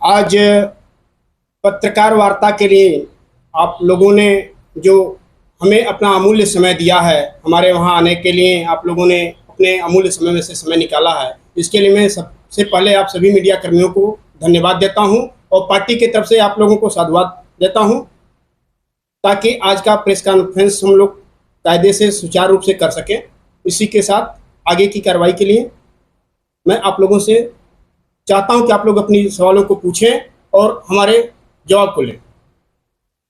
आज पत्रकार वार्ता के लिए आप लोगों ने जो हमें अपना अमूल्य समय दिया है, हमारे वहाँ आने के लिए आप लोगों ने अपने अमूल्य समय में से समय निकाला है, इसके लिए मैं सबसे पहले आप सभी मीडिया कर्मियों को धन्यवाद देता हूँ और पार्टी की तरफ से आप लोगों को साधुवाद देता हूँ, ताकि आज का प्रेस कॉन्फ्रेंस हम लोग कायदे से सुचारू रूप से कर सकें। इसी के साथ आगे की कार्रवाई के लिए मैं आप लोगों से चाहता हूं कि आप लोग अपनी सवालों को पूछें और हमारे जवाब को लें।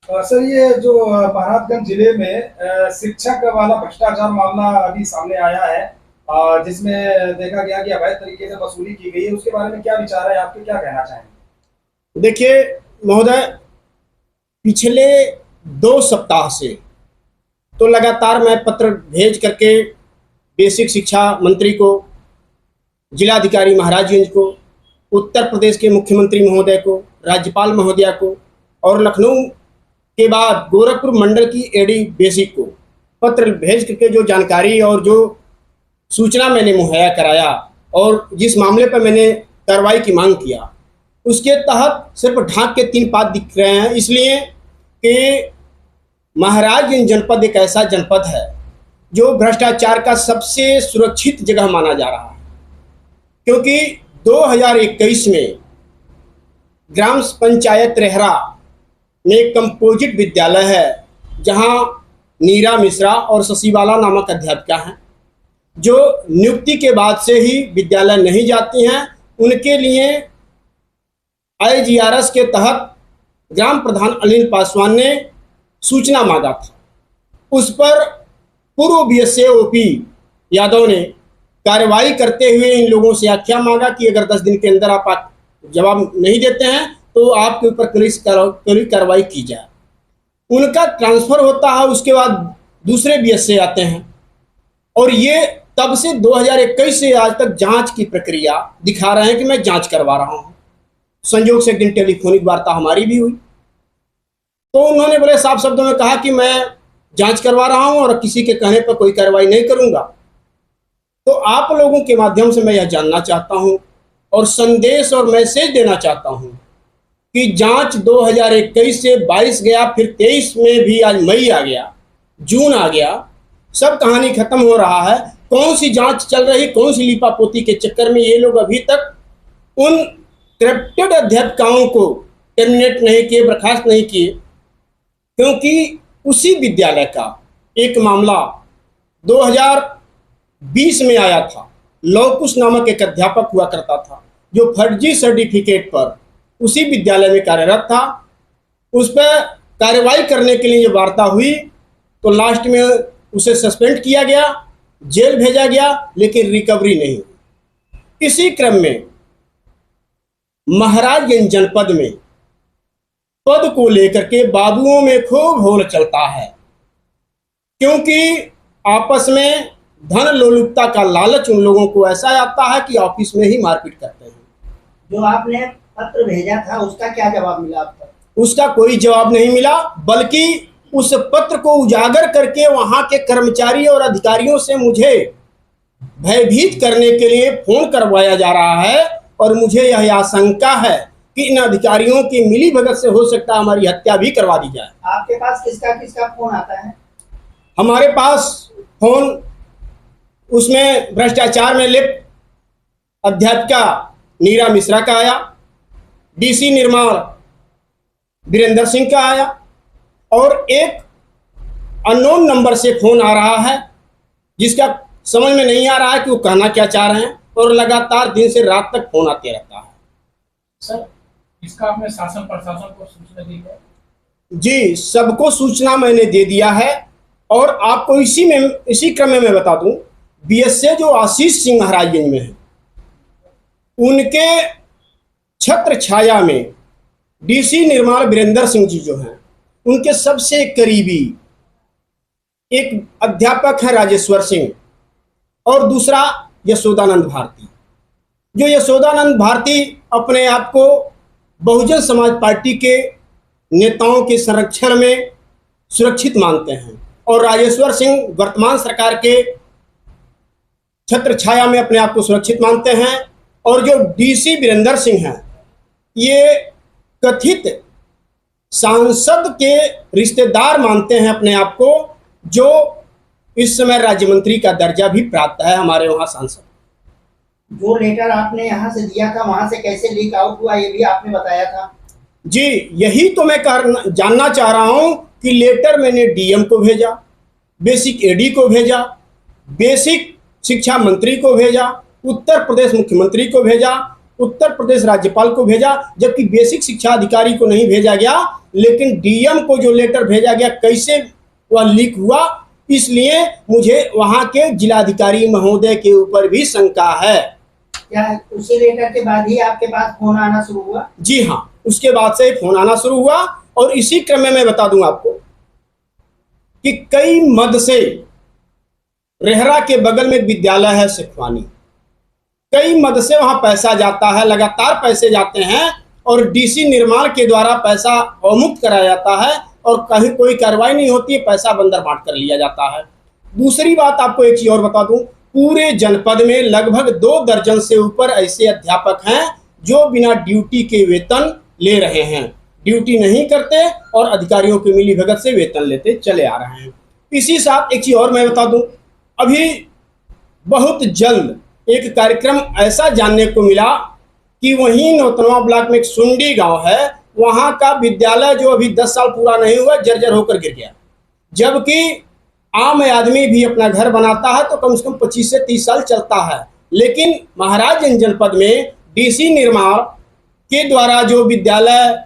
सर, ये जो महाराजगंज जिले में शिक्षक वाला भ्रष्टाचार मामला अभी सामने आया है, जिसमें देखा गया कि अवैध तरीके से वसूली की गई है, उसके बारे में क्या विचार है आपके, क्या कहना चाहेंगे? देखिए महोदय, पिछले 2 सप्ताह से तो लगातार मैं पत्र भेज करके बेसिक शिक्षा मंत्री को, जिलाधिकारी महाराजगंज को, उत्तर प्रदेश के मुख्यमंत्री महोदय को, राज्यपाल महोदया को और लखनऊ के बाद गोरखपुर मंडल की एडी बेसिक को पत्र भेज करके जो जानकारी और जो सूचना मैंने मुहैया कराया और जिस मामले पर मैंने कार्रवाई की मांग किया, उसके तहत सिर्फ ढाक के 3 पात दिख रहे हैं, इसलिए कि महाराजगंज जनपद एक ऐसा जनपद है जो भ्रष्टाचार का सबसे सुरक्षित जगह माना जा रहा है, क्योंकि 2021 में ग्राम पंचायत रेहरा में कंपोजिट विद्यालय है, जहां नीरा मिश्रा और शशिबाला नामक अध्यापिका हैं, जो नियुक्ति के बाद से ही विद्यालय नहीं जाती हैं। उनके लिए IGRS के तहत ग्राम प्रधान अनिल पासवान ने सूचना मांगा था। उस पर पूर्व BSA OP यादव ने कार्रवाई करते हुए इन लोगों से आख्या मांगा कि अगर 10 दिन के अंदर आप जवाब नहीं देते हैं तो आपके ऊपर कड़ी कार्रवाई की जाए। उनका ट्रांसफ़र होता है, उसके बाद दूसरे BSA आते हैं और ये तब से 2021 से आज तक जांच की प्रक्रिया दिखा रहे हैं कि मैं जांच करवा रहा हूं। संयोग से एक दिन टेलीफोनिक वार्ता हमारी भी हुई, तो उन्होंने बड़े साफ शब्दों में कहा कि मैं जांच करवा रहा हूं और किसी के कहने पर कोई कार्रवाई नहीं करूंगा। तो आप लोगों के माध्यम से मैं यह जानना चाहता हूं और संदेश और मैसेज देना चाहता हूं कि जांच 2021 से 22 गया, फिर 23 में भी आज मई आ गया, जून आ गया, सब कहानी खत्म हो रहा है। कौन सी जांच चल रही, कौन सी लीपापोती के चक्कर में ये लोग अभी तक उन करप्टेड अध्यापकाओं को टर्मिनेट नहीं किए, बर्खास्त नहीं किए, क्योंकि उसी विद्यालय का एक मामला 2020 में आया था। लौकुश नामक एक अध्यापक हुआ करता था जो फर्जी सर्टिफिकेट पर उसी विद्यालय में कार्यरत था। उस पर कार्रवाई करने के लिए जब वार्ता हुई तो लास्ट में उसे सस्पेंड किया गया, जेल भेजा गया, लेकिन रिकवरी नहीं हुई। इसी क्रम में महाराजगंज जनपद में पद को लेकर के बाबुओं में खूब होल चलता है, क्योंकि आपस में धन लोलुपता का लालच उन लोगों को ऐसा आता है कि ऑफिस में ही मारपीट करते हैं। जो आपने पत्र भेजा था उसका क्या जवाब मिला आपको? उसका कोई जवाब नहीं मिला, बल्कि उस पत्र को उजागर करके वहां के कर्मचारी और अधिकारियों से मुझे भयभीत करने के लिए फोन करवाया जा रहा है और मुझे यह आशंका है कि इन अधिकारियों की मिलीभगत से हो सकता है हमारी हत्या भी करवा दी जाए। आपके पास किसका किसका फोन आता है? हमारे पास फोन उसमें भ्रष्टाचार में लिप्त अध्यापिका नीरा मिश्रा का आया, DC निर्माण वीरेंद्र सिंह का आया और एक अननोन नंबर से फोन आ रहा है जिसका समझ में नहीं आ रहा है कि वो कहना क्या चाह रहे हैं, और लगातार दिन से रात तक फोन आते रहता है। सर, इसका आपने शासन प्रशासन को सूचना दी है? जी, सबको सूचना मैंने दे दिया है और आपको इसी क्रम में मैं बता दूं, BSA जो आशीष सिंह महाराजगंज में है, उनके छत्र छाया में DC निर्माण वीरेंद्र सिंह जी जो हैं, उनके सबसे करीबी एक अध्यापक है राजेश्वर सिंह और दूसरा यशोदानंद भारती। जो यशोदानंद भारती अपने आप को बहुजन समाज पार्टी के नेताओं के संरक्षण में सुरक्षित मानते हैं और राजेश्वर सिंह वर्तमान सरकार के छत्र छाया में अपने आप को सुरक्षित मानते हैं। और जो DC वीरेंद्र सिंह हैं, ये कथित सांसद के रिश्तेदार मानते हैं अपने आप को, जो इस समय राज्य मंत्री का दर्जा भी प्राप्त है हमारे वहाँ सांसद। जो लेटर आपने यहाँ से दिया था वहां से कैसे लीक आउट हुआ ये भी आपने बताया था। जी, यही तो मैं जानना चाह रहा हूं कि लेटर मैंने डीएम को भेजा, बेसिक एडी को भेजा, बेसिक शिक्षा मंत्री को भेजा, उत्तर प्रदेश मुख्यमंत्री को भेजा, उत्तर प्रदेश राज्यपाल को भेजा, जबकि बेसिक शिक्षा अधिकारी को नहीं भेजा गया। लेकिन डीएम को जो लेटर भेजा गया कैसे वह लीक हुआ, इसलिए मुझे वहां के जिलाधिकारी महोदय के ऊपर भी शंका है। क्या उसी लेटर के बाद ही आपके पास फोन आना शुरू हुआ? जी हाँ, उसके बाद से फोन आना शुरू हुआ। और इसी क्रम में मैं बता दूं आपको कि कई मद से रेहरा के बगल में एक विद्यालय है सिखवानी, कई मद से वहां पैसा जाता है, लगातार पैसे जाते हैं और डीसी निर्माण के द्वारा पैसा अवमुक्त कराया जाता है और कहीं कोई कार्रवाई नहीं होती है, पैसा बंदर बांट कर लिया जाता है। दूसरी बात आपको एक चीज और बता दूं, पूरे जनपद में लगभग 2 दर्जन से ऊपर ऐसे अध्यापक हैं जो बिना ड्यूटी के वेतन ले रहे हैं, ड्यूटी नहीं करते और अधिकारियों की मिलीभगत से वेतन लेते चले आ रहे हैं। इसी साथ एक चीज और मैं बता दूं, अभी बहुत जल्द एक कार्यक्रम ऐसा जानने को मिला कि वहीं नौतनवा ब्लॉक में एक सुंडी गांव है, वहां का विद्यालय जो अभी 10 साल पूरा नहीं हुआ जर्जर होकर गिर गया। जबकि आम आदमी भी अपना घर बनाता है तो कम से कम 25 से 30 साल चलता है, लेकिन महाराजगंज जनपद में डीसी निर्माण के द्वारा जो विद्यालय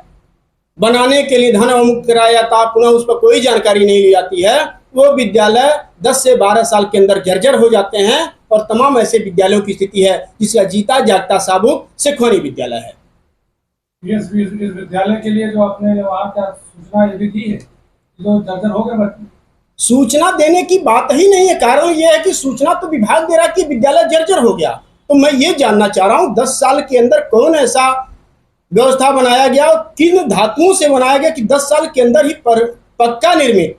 बनाने के लिए धन अवमुक्त कराया जाता, पुनः उस पर कोई जानकारी नहीं ली जाती है, वो विद्यालय 10 से 12 साल के अंदर जर्जर हो जाते हैं। और तमाम ऐसे विद्यालयों की स्थिति है जिसका जीता जागता साबुत सिखवानी विद्यालय है। इस विद्यालय के लिए जो आपने वहाँ क्या सूचना ये भी दी है जो जर्जर हो गए बच्चे? सूचना देने की बात ही नहीं है, कारण यह है कि सूचना तो विभाग दे रहा कि विद्यालय जर्जर हो गया। तो मैं ये जानना चाह रहा हूँ 10 साल के अंदर कौन ऐसा व्यवस्था बनाया गया और किन धातुओं से बनाया गया कि 10 साल के अंदर ही पक्का निर्मित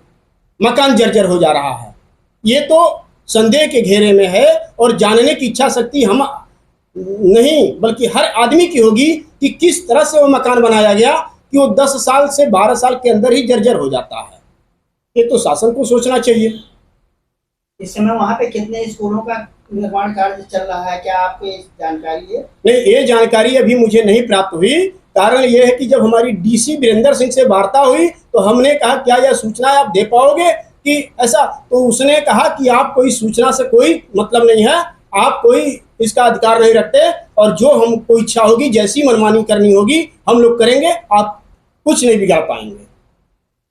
मकान जर्जर हो जा रहा है। ये तो संदेह के घेरे में है और जानने की इच्छा शक्ति हम नहीं बल्कि हर आदमी की होगी कि किस तरह से वो मकान बनाया गया कि वो 10 साल से 12 साल के अंदर ही जर्जर हो जाता है। ये तो शासन को सोचना चाहिए। इस समय वहाँ पे कितने स्कूलों का निर्माण कार्य चल रहा है, क्या आपको ये जानकारी है? नहीं, ये जानकारी अभी मुझे नहीं प्राप्त हुई। कारण ये है कि जब हमारी डीसी वीरेंद्र सिंह से वार्ता हुई तो हमने कहा क्या यह सूचना आप दे पाओगे कि ऐसा, तो उसने कहा कि आप कोई सूचना से कोई मतलब नहीं है, आप कोई इसका अधिकार नहीं रखते और जो हमको इच्छा होगी जैसी मनमानी करनी होगी हम लोग करेंगे, आप कुछ नहीं बिगाड़ पाएंगे।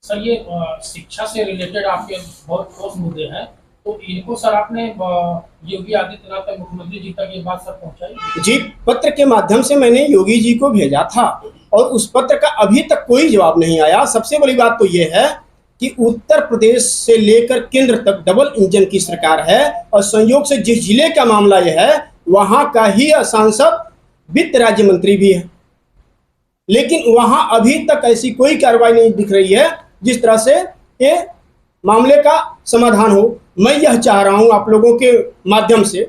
सर ये शिक्षा से रिलेटेड आपके बहुत ठोस मुद्दे हैं, तो इनको सर आपने योगी आदित्यनाथ तक, मुख्यमंत्री जी तक ये बात सर पहुंचाई? जी, पत्र के माध्यम से मैंने योगी जी को भेजा था और उस पत्र का अभी तक कोई जवाब नहीं आया। सबसे बड़ी बात तो ये है कि उत्तर प्रदेश से लेकर केंद्र तक डबल इंजन की सरकार है और संयोग से जिस जिले का मामला यह है वहां का ही सांसद वित्त राज्य मंत्री भी है, लेकिन वहां अभी तक ऐसी कोई कार्रवाई नहीं दिख रही है जिस तरह से ये मामले का समाधान हो। मैं यह चाह रहा हूं आप लोगों के माध्यम से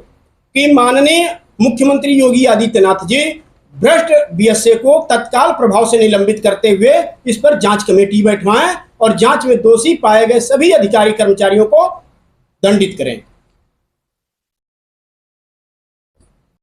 कि माननीय मुख्यमंत्री योगी आदित्यनाथ जी भ्रष्ट बीएसए को तत्काल प्रभाव से निलंबित करते हुए इस पर जांच कमेटी बैठवाएं और जांच में दोषी पाए गए सभी अधिकारी कर्मचारियों को दंडित करें।